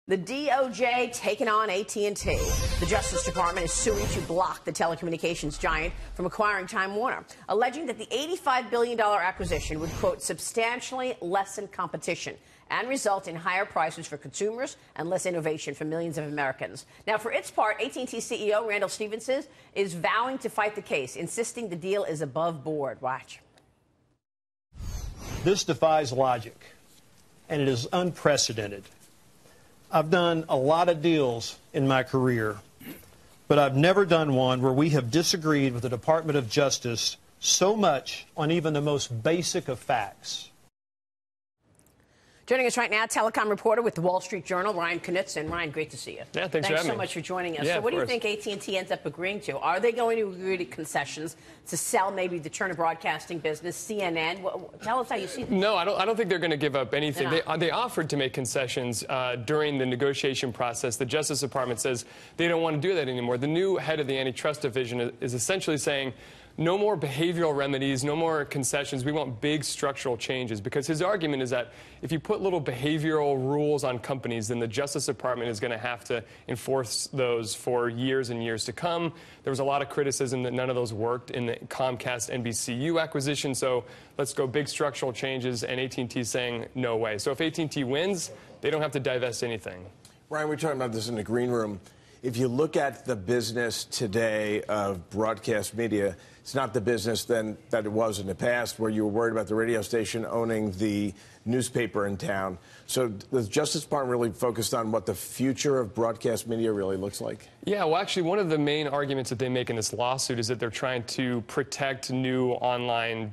The DOJ taking on AT&T. The Justice Department is suing to block the telecommunications giant from acquiring Time Warner, alleging that the $85 billion acquisition would, quote, substantially lessen competition and result in higher prices for consumers and less innovation for millions of Americans. Now, for its part, AT&T CEO Randall Stephenson is vowing to fight the case, insisting the deal is above board. Watch. This defies logic, and it is unprecedented. I've done a lot of deals in my career, but I've never done one where we have disagreed with the Department of Justice so much on even the most basic of facts. Joining us right now, telecom reporter with the Wall Street Journal, Ryan Knutson. Ryan, great to see you. Yeah, thanks for having me. so much for joining us. Yeah, so what do you course. think AT&T ends up agreeing to? Are they going to agree to concessions to sell maybe the Turner Broadcasting business, CNN? Tell us how you see this. No, I don't think they're going to give up anything. They offered to make concessions during the negotiation process. The Justice Department says they don't want to do that anymore. The new head of the antitrust division is essentially saying, no more behavioral remedies, no more concessions. We want big structural changes, because his argument is that if you put little behavioral rules on companies, then the Justice Department is going to have to enforce those for years and years to come. There was a lot of criticism that none of those worked in the Comcast-NBCU acquisition, so let's go big structural changes, and AT&T is saying no way. So if AT&T wins, they don't have to divest anything. Ryan, we're talking about this in the green room. If you look at the business today of broadcast media, it's not the business then that it was in the past, where you were worried about the radio station owning the newspaper in town. So the Justice Department really focused on what the future of broadcast media really looks like? Yeah, well, actually, one of the main arguments that they make in this lawsuit is that they're trying to protect new online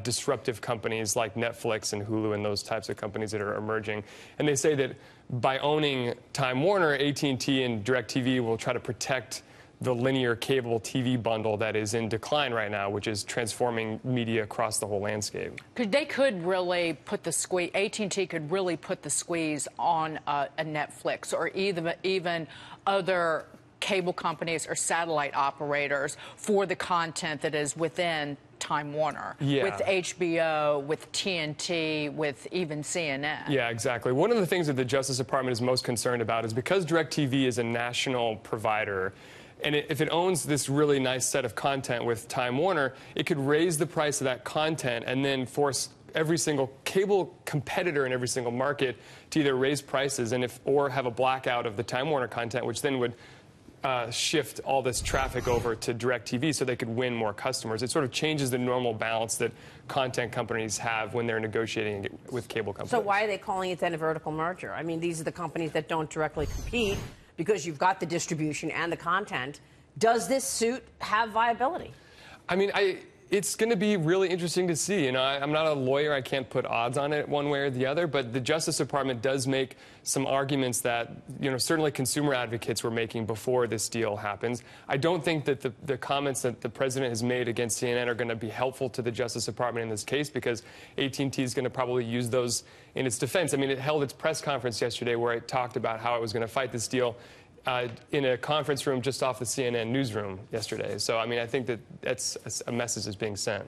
disruptive companies like Netflix and Hulu and those types of companies that are emerging. And they say that by owning Time Warner, AT&T and DirecTV will try to protect the linear cable TV bundle that is in decline right now, which is transforming media across the whole landscape. They could really put the squeeze, AT&T could really put the squeeze on a Netflix or even other cable companies or satellite operators for the content that is within Time Warner, with HBO, with TNT, with even CNN. Yeah, exactly. One of the things that the Justice Department is most concerned about is because DirecTV is a national provider, and if it owns this really nice set of content with Time Warner, it could raise the price of that content and then force every single cable competitor in every single market to either raise prices or have a blackout of the Time Warner content, which then would shift all this traffic over to DirecTV so they could win more customers. It sort of changes the normal balance that content companies have when they're negotiating with cable companies. So why are they calling it then a vertical merger? I mean, these are the companies that don't directly compete because you've got the distribution and the content. Does this suit have viability? I mean, it's going to be really interesting to see. You know, I'm not a lawyer. I can't put odds on it one way or the other. But the Justice Department does make some arguments that, you know, certainly consumer advocates were making before this deal happens. I don't think that the comments that the president has made against CNN are going to be helpful to the Justice Department in this case, because AT&T is going to probably use those in its defense. I mean, it held its press conference yesterday where it talked about how it was going to fight this deal in a conference room just off the CNN newsroom yesterday. So, I mean, I think that that's a message that's being sent.